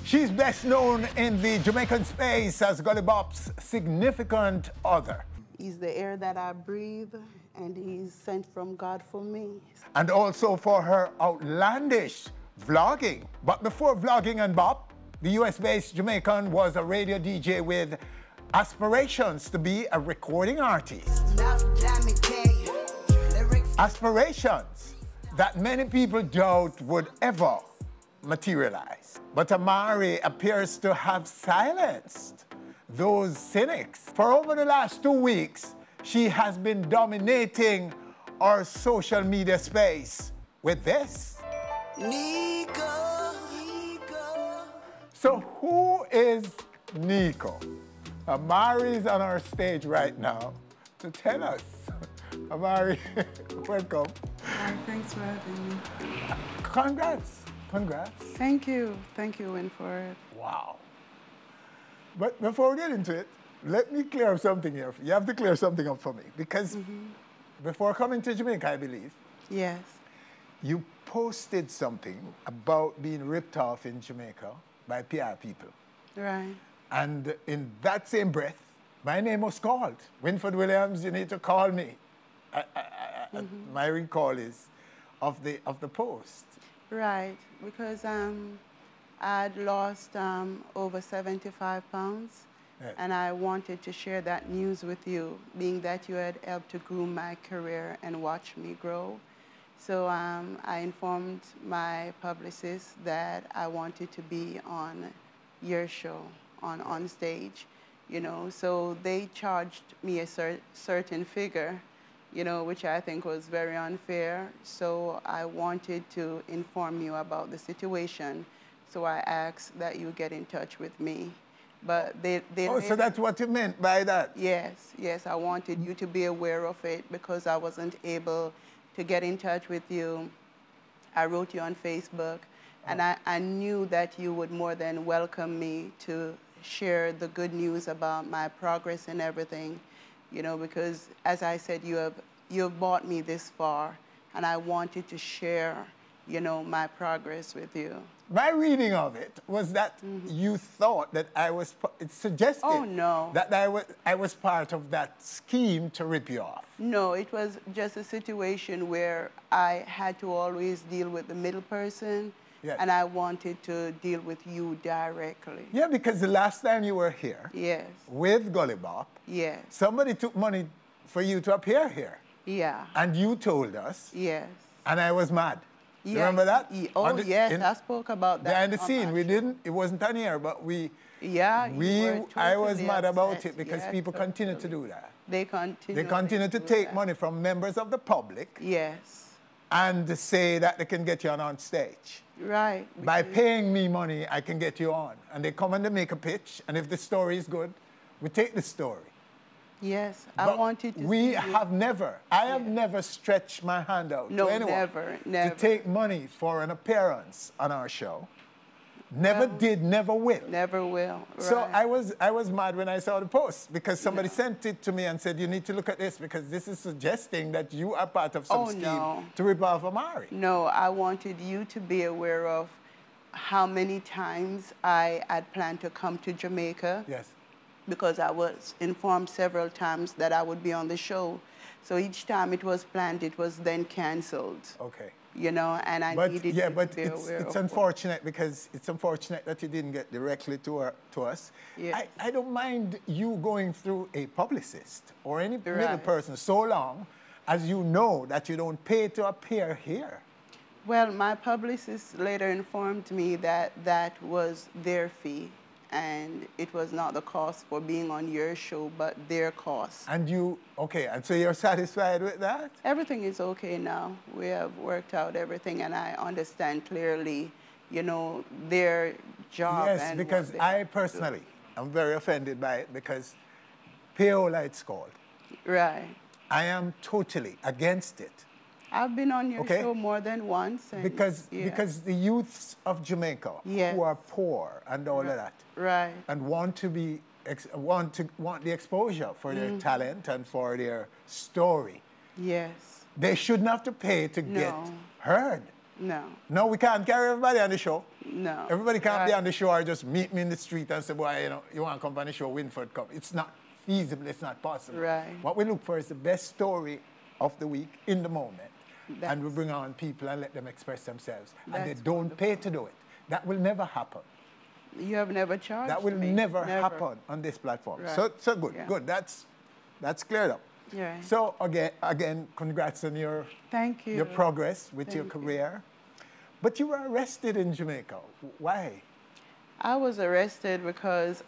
She's best known in the Jamaican space as Gully Bop's significant other. He's the air that I breathe, and he's sent from God for me. And also for her outlandish vlogging. But before vlogging and bop, the US-based Jamaican was a radio DJ with aspirations to be a recording artist. Aspirations that many people doubt would ever materialize. But Amari appears to have silenced those cynics. For over the last 2 weeks, she has been dominating our social media space with this. Neko. So who is Neko? Amari's on our stage right now to tell us. Amari, welcome. Hi, thanks for having me. Congrats. Congrats. Thank you, Winford. Wow. But before we get into it, let me clear up something here. You have to clear something up for me. Because before coming to Jamaica, I believe, Yes. you posted something about being ripped off in Jamaica by PR people. Right. And in that same breath, my name was called. Winford Williams, you need to call me. My recall is of the post. Right, because I'd lost over 75 pounds, Yes. and I wanted to share that news with you, being that you had helped to groom my career and watch me grow. So I informed my publicist that I wanted to be on your show, on stage, you know. So they charged me a certain figure, you know, which I think was very unfair. So I wanted to inform you about the situation. So I asked that you get in touch with me. But they Oh, so that's what you meant by that? Yes, yes, I wanted you to be aware of it because I wasn't able to get in touch with you. I wrote you on Facebook, and I knew that you would more than welcome me to share the good news about my progress and everything, you know, because as I said, you have brought me this far, and I wanted to share, you know, my progress with you. My reading of it was that you thought that it suggested that I was part of that scheme to rip you off. No, it was just a situation where I had to always deal with the middle person, Yes. and I wanted to deal with you directly. Yeah, because the last time you were here Yes, with Gully Bop, yes, somebody took money for you to appear here. yeah, And you told us, yes. and I was mad. You Yeah, remember that? Oh, yes, I spoke about that. Behind the on scene, my we show. didn't, it wasn't on here, but I was totally mad about upset. it because Yeah, people continue to totally. do that. They continue. They continue to do take that. money from members of the public Yes, and say that they can get you on stage. right. By because- paying me money, I can get you on. And they come and they make a pitch, and if the story is good, we take the story. Yes, I But wanted to we see you. have never, I have never stretched my hand out No, to anyone never, never. to take money for an appearance on our show. Never did, never will. Never will. So right. I was mad when I saw the post because somebody sent it to me and said, you need to look at this because this is suggesting that you are part of some scheme to rip off Amari. No, I wanted you to be aware of how many times I had planned to come to Jamaica. Yes. Because I was informed several times that I would be on the show. So each time it was planned, it was then canceled. Okay. You know, and I needed yeah, you but to be aware it's of unfortunate because it's unfortunate that you didn't get directly to us. Yes. I don't mind you going through a publicist or any middle Right. person so long as you know that you don't pay to appear here. Well, my publicist later informed me that that was their fee, and it was not the cost for being on your show, but their cost. And you, okay, and so you're satisfied with that? Everything is okay now. We have worked out everything, and I understand clearly, you know, their job. Yes, and because what they I have to do. personally am very offended by it because payola it's called. Right. I am totally against it. I've been on your Okay. show more than once. And Because yeah. because the youths of Jamaica Yes. who are poor and all of that Right. and want to be want the exposure for their talent and for their story, Yes. they shouldn't have to pay to get No. heard. No. No, we can't carry everybody on the show. No. Everybody can't be Right. on the show or just meet me in the street and say, boy, you know, you want to come on the show, Winford, come. It's not feasible, it's not possible. Right. What we look for is the best story of the week in the moment. And we That's- bring on people and let them express themselves. And they That's don't pay to do it. That will never happen. You have never charged That will me. never happen on this platform. Right. So good, Yeah. good. That's cleared up. Yeah. So again, congrats on your Thank you. your progress with your Thank you. career. But you were arrested in Jamaica. Why? I was arrested because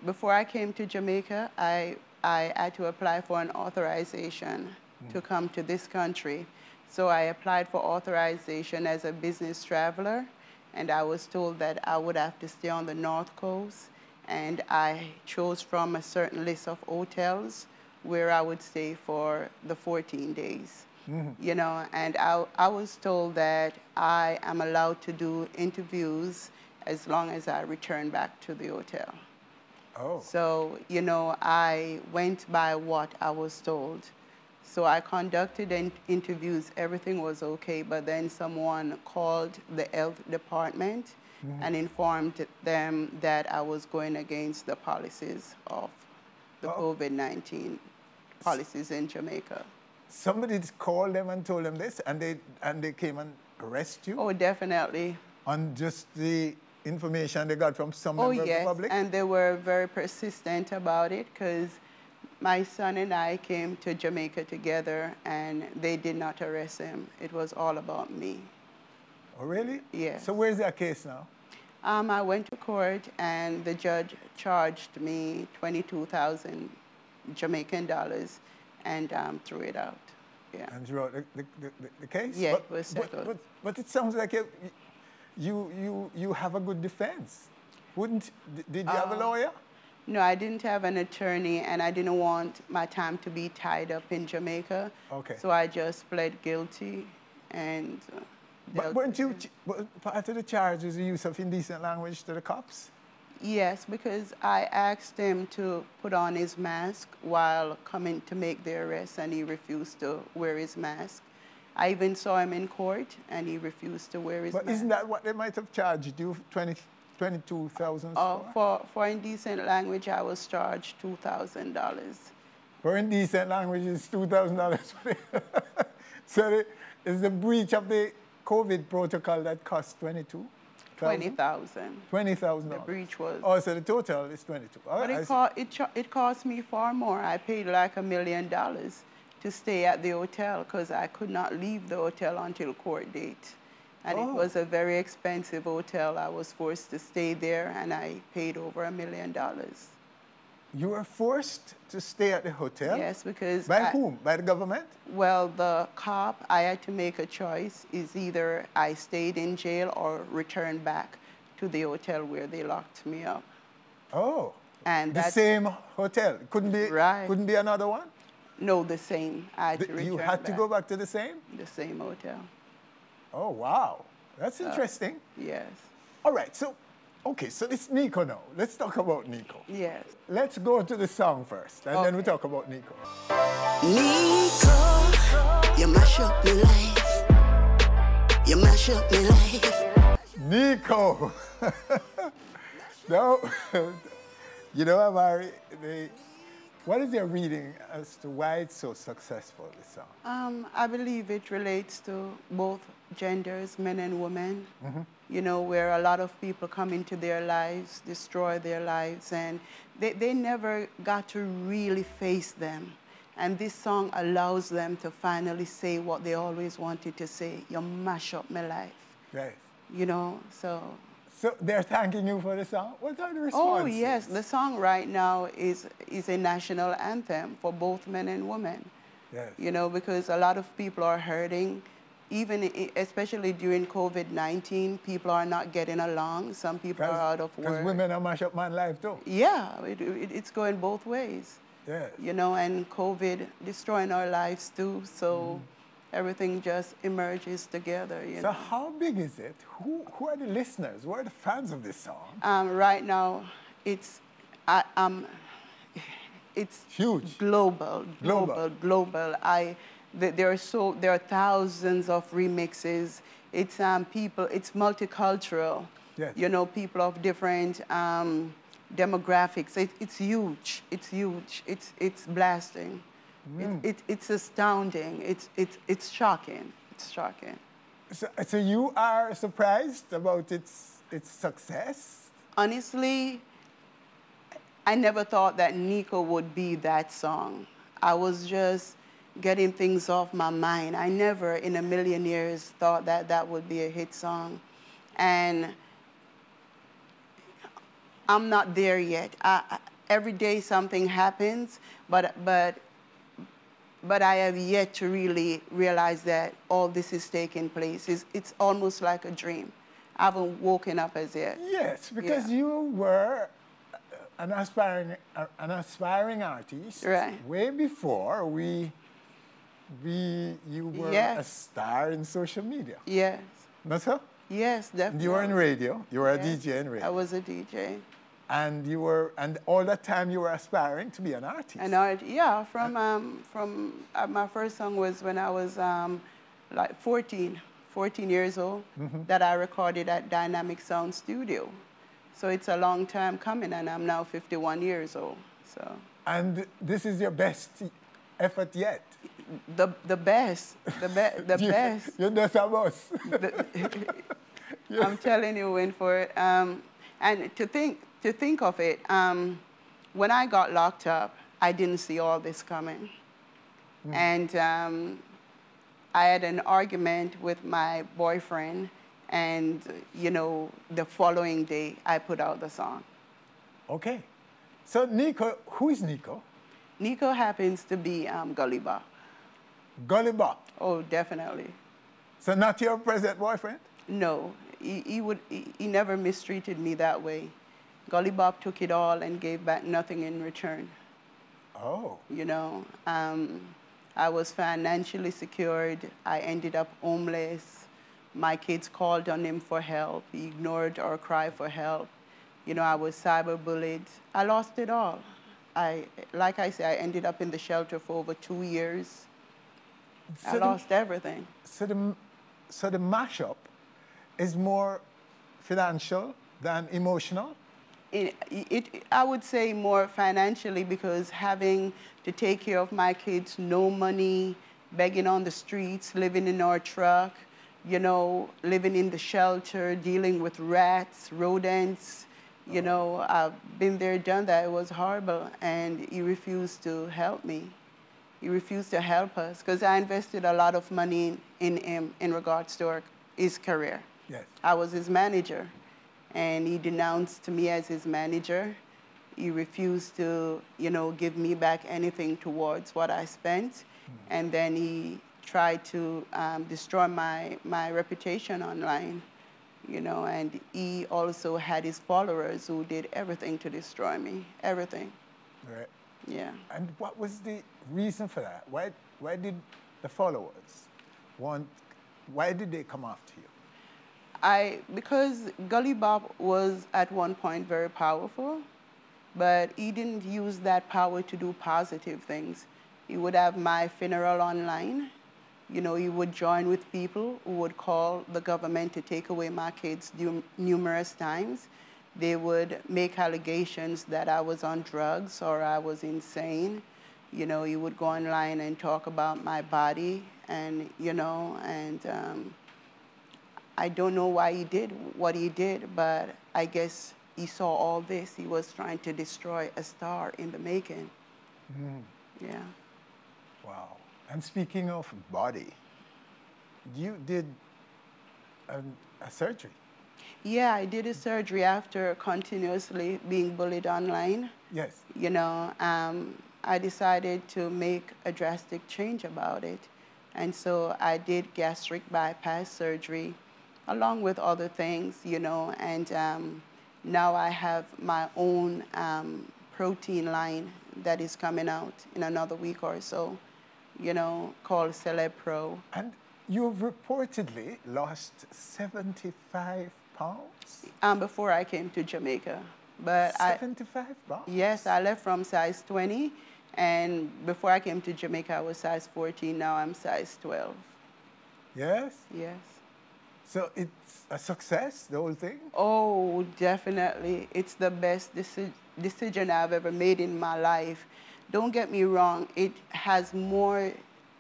before I came to Jamaica, I had to apply for an authorization to come to this country. So I applied for authorization as a business traveler, and I was told that I would have to stay on the North Coast, and I chose from a certain list of hotels where I would stay for the 14 days. You know, and I was told that I am allowed to do interviews as long as I return back to the hotel. Oh. So, you know, I went by what I was told. So I conducted interviews, everything was okay, but then someone called the health department and informed them that I was going against the policies of the COVID-19 policies in Jamaica. Somebody called them and told them this, and they came and arrest you Oh, definitely. on just the information they got from some Oh, member of the yes, public? and they were very persistent about it because my son and I came to Jamaica together and they did not arrest him. It was all about me. Oh, really? Yes. So where's that case now? I went to court and the judge charged me 22,000 Jamaican dollars and threw it out. Yeah. And you wrote the case? Yeah, it was settled. But it sounds like you have a good defense. Did you have a lawyer? No, I didn't have an attorney and I didn't want my time to be tied up in Jamaica. Okay. So I just pled guilty and But dealt weren't with you, it. part of the charge is the use of indecent language to the cops? Yes, because I asked him to put on his mask while coming to make the arrest and he refused to wear his mask. I even saw him in court and he refused to wear his But mask. isn't that what they might have charged you, 22,000 For indecent language, I was charged $2,000. For indecent language, it's $2,000. So it's the breach of the COVID protocol that cost 22? 20,000. $20,000. The breach was. Oh, so the total is 22. All But right, it cost me far more. I paid like $1 million to stay at the hotel because I could not leave the hotel until court date. And it was a very expensive hotel. I was forced to stay there and I paid over $1 million. You were forced to stay at the hotel? Yes, because By whom? By the government? Well, the cop, I had to make a choice. Is either I stayed in jail or returned back to the hotel where they locked me up. Oh. And the that's, same hotel? Couldn't be, Right. couldn't be another one? No, the same. I had to return You had to back. go back to the same? The same hotel. Oh, wow. That's interesting. Yes. All right, so, okay, so it's Neko now. Let's talk about Neko. Yes. Let's go to the song first, and then we Okay. talk about Neko. Neko, you mash up my life. You mash up my life. Neko! No, you know, Amari, what is your reading as to why it's so successful, this song? I believe it relates to both genders, men and women. You know, where a lot of people come into their lives, destroy their lives, and they never got to really face them. And this song allows them to finally say what they always wanted to say. You mash up my life. Yes. You know, so. So they're thanking you for the song? What are the responses? Oh, yes. The song right now is a national anthem for both men and women. Yes. You know, because a lot of people are hurting. Especially during COVID-19, people are not getting along. Some people are out of work. Because women are mash up man's life too. Yeah, it's going both ways. Yes. You know, and COVID destroying our lives too, so everything just emerges together, you So know. how big is it? Who are the listeners? Who are the fans of this song? Right now, it's Huge. global. There are thousands of remixes. It's people, it's multicultural. Yes. You know, people of different demographics. It's huge. It's huge. It's blasting. It's astounding. It's shocking. It's shocking. So you are surprised about its success? Honestly, I never thought that Neko would be that song. I was just getting things off my mind. I never in a million years thought that that would be a hit song. And I'm not there yet. Every day something happens, but I have yet to really realize that all this is taking place. It's almost like a dream. I haven't woken up as yet. Yes, because you were an aspiring artist, right, way before you were a star in social media. Yes. Not so? Yes, definitely. You were in radio. You were a DJ in radio. I was a DJ. And all that time you were aspiring to be an artist. Yeah. My first song was when I was like 14 years old, that I recorded at Dynamic Sound Studio. So it's a long time coming, and I'm now 51 years old. So. And this is your best effort yet? The best. You're the boss. I'm telling you, Winford. And to think of it, when I got locked up, I didn't see all this coming. And I had an argument with my boyfriend, and, you know, the following day, I put out the song. Okay. So Neko, who is Neko? Neko happens to be Gully Bop. Gully Bop? Oh, definitely. So not your present boyfriend? No. He never mistreated me that way. Gully Bop took it all and gave back nothing in return. Oh. You know, I was financially secured. I ended up homeless. My kids called on him for help. He ignored our cry for help. You know, I was cyberbullied. I lost it all. Like I said, I ended up in the shelter for over 2 years. I lost everything. So the mashup is more financial than emotional? I would say more financially, because having to take care of my kids, no money, begging on the streets, living in our truck, you know, living in the shelter, dealing with rats, rodents, you know, I've been there, done that. It was horrible, and he refused to help me. He refused to help us, because I invested a lot of money in him in regards to his career. Yes. I was his manager, and he denounced me as his manager. He refused to, you know, give me back anything towards what I spent, and then he tried to destroy my reputation online, you know, and he also had his followers who did everything to destroy me, everything. Right. Yeah. And what was the reason for that? Why did the followers why did they come after you? Because Gully Bop was at one point very powerful, but he didn't use that power to do positive things. He would have my funeral online. You know, he would join with people who would call the government to take away my kids numerous times. They would make allegations that I was on drugs or I was insane. You know, he would go online and talk about my body, and, you know, and I don't know why he did what he did, but I guess he saw all this. He was trying to destroy a star in the making. Yeah. Wow. And speaking of body, you did a surgery. Yeah, I did a surgery after continuously being bullied online. Yes. You know, I decided to make a drastic change about it. And so I did gastric bypass surgery, along with other things, you know, and now I have my own protein line that is coming out in another week or so, you know, called Celeb Pro. And you've reportedly lost 75 pounds? Before I came to Jamaica. But 75 pounds? Yes, I left from size 20, and before I came to Jamaica, I was size 14. Now I'm size 12. Yes? Yes. So it's a success, the whole thing? Oh, definitely. It's the best decision I've ever made in my life. Don't get me wrong, it has more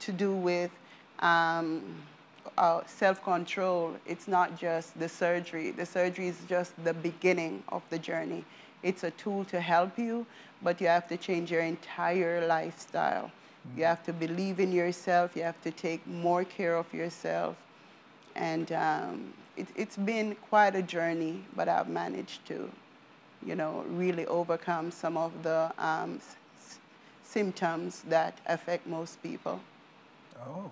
to do with self-control. It's not just the surgery. The surgery is just the beginning of the journey. It's a tool to help you, but you have to change your entire lifestyle. You have to believe in yourself. You have to take more care of yourself. And it's been quite a journey, but I've managed to, really overcome some of the symptoms that affect most people. Oh.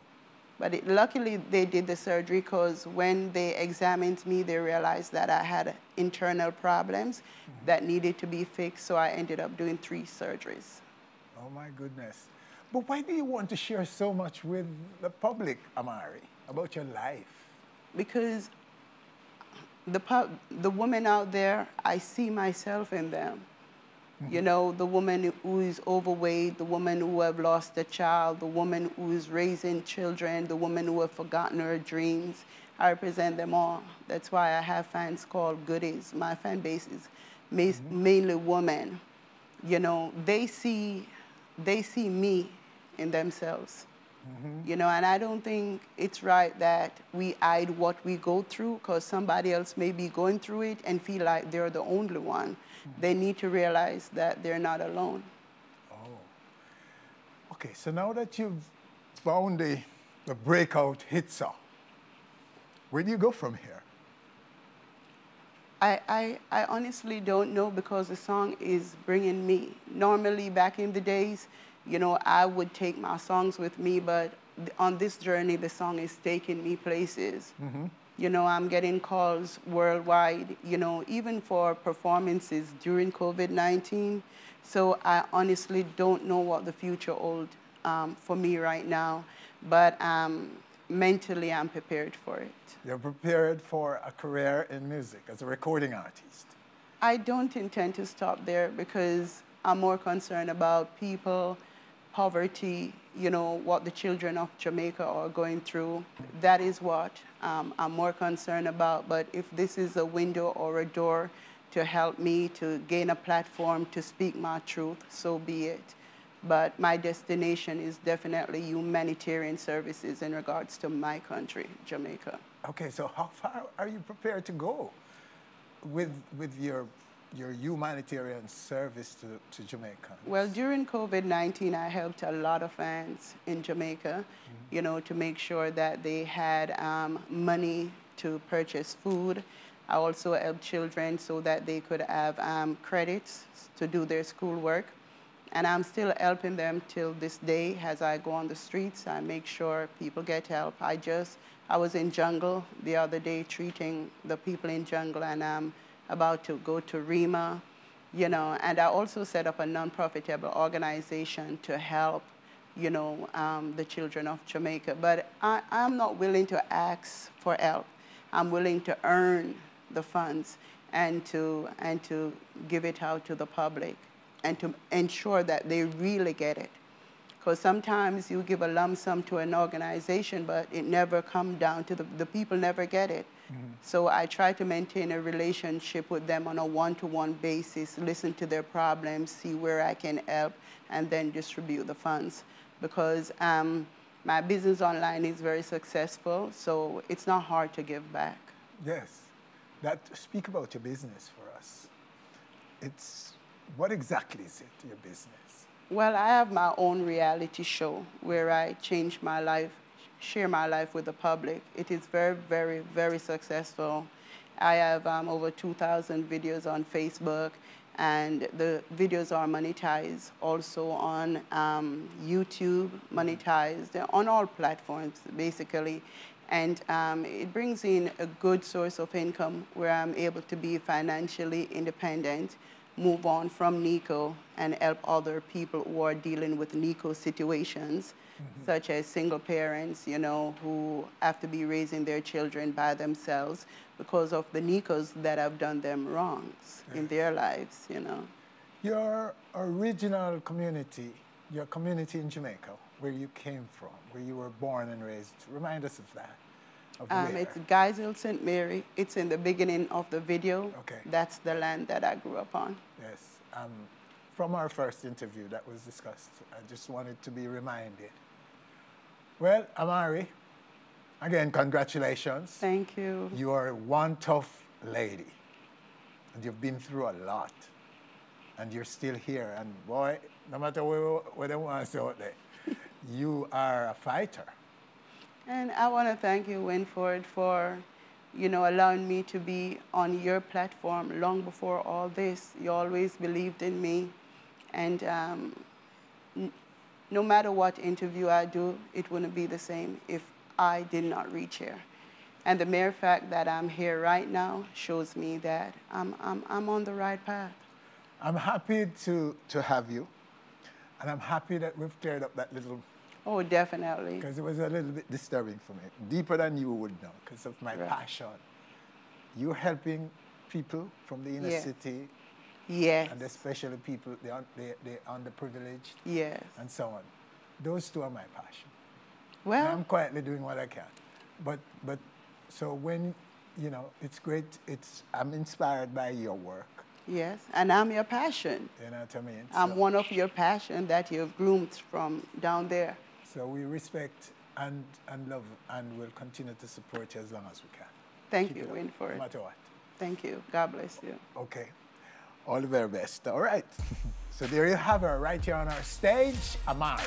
But luckily, they did the surgery because when they examined me, they realized that I had internal problems that needed to be fixed, so I ended up doing 3 surgeries. Oh, my goodness. But why do you want to share so much with the public, Amari, about your life? Because the women out there, I see myself in them. You know, the woman who is overweight, the woman who have lost a child, the woman who is raising children, the woman who have forgotten her dreams. I represent them all. That's why I have fans called Goodies. My fan base is mainly women. You know, they see me in themselves. You know, and I don't think it's right that we hide what we go through because somebody else may be going through it and feel like they're the only one. They need to realize that they're not alone. Oh. Okay, so now that you've found the breakout hit song, where do you go from here? I honestly don't know because the song is bringing me. Normally, back in the days, you know, I would take my songs with me, but on this journey, the song is taking me places. You know, I'm getting calls worldwide, you know, even for performances during COVID-19. So I honestly don't know what the future holds for me right now, but mentally I'm prepared for it. You're prepared for a career in music as a recording artist? I don't intend to stop there because I'm more concerned about people, poverty, you know, what the children of Jamaica are going through. That is what I'm more concerned about. But if this is a window or a door to help me to gain a platform to speak my truth, so be it. But my destination is definitely humanitarian services in regards to my country, Jamaica. Okay, so how far are you prepared to go with your humanitarian service to Jamaica? Well, during COVID-19, I helped a lot of fans in Jamaica, you know, to make sure that they had money to purchase food. I also helped children so that they could have credits to do their schoolwork. And I'm still helping them till this day as I go on the streets. I make sure people get help. I was in Jungle the other day treating the people in Jungle, and I'm about to go to Rima, you know, and I also set up a non-profitable organization to help, you know, the children of Jamaica. But I'm not willing to ask for help. I'm willing to earn the funds and to give it out to the public and to ensure that they really get it. Because sometimes you give a lump sum to an organization, but it never comes down to the people never get it. So I try to maintain a relationship with them on a one-to-one basis, listen to their problems, see where I can help, and then distribute the funds. Because my business online is very successful, so it's not hard to give back. Yes. Speak about your business for us. What exactly is it, your business? Well, I have my own reality show where I change my life, share my life with the public. It is very, very, very successful. I have over 2,000 videos on Facebook, and the videos are monetized also on YouTube, monetized on all platforms, basically. And it brings in a good source of income where I'm able to be financially independent, move on from Neko and help other people who are dealing with Neko situations, such as single parents, you know, who have to be raising their children by themselves because of the Nekos that have done them wrongs in their lives, you know. Your original community, your community in Jamaica, where you came from, where you were born and raised, remind us of that. Of where? It's Geisel St. Mary. It's in the beginning of the video. Okay. That's the land that I grew up on. Yes. From our first interview that was discussed, I just wanted to be reminded. Well, Amari, again, congratulations. Thank you. You are one tough lady, and you've been through a lot, and you're still here. And boy, no matter where they want to say out there, you are a fighter. And I want to thank you, Winford, for, you know, allowing me to be on your platform long before all this. You always believed in me. And no matter what interview I do, it wouldn't be the same if I did not reach here. And the mere fact that I'm here right now shows me that I'm on the right path. I'm happy to have you. And I'm happy that we've cleared up that little... Oh, definitely. Because it was a little bit disturbing for me. Deeper than you would know, because of my Right. passion. You're helping people from the inner city. Yes. And especially people, the underprivileged. Yes. And so on. Those two are my passion. Well, And I'm quietly doing what I can. But so when, you know, it's great, I'm inspired by your work. yes, and I'm your passion. You know what I mean? I'm one of your passion that you've groomed from down there. So we respect and love and will continue to support you as long as we can. Thank Keep you, it up, Winford. no matter what. Thank you. God bless you. Okay. All the very best. All right. So there you have her right here on our stage, Amari.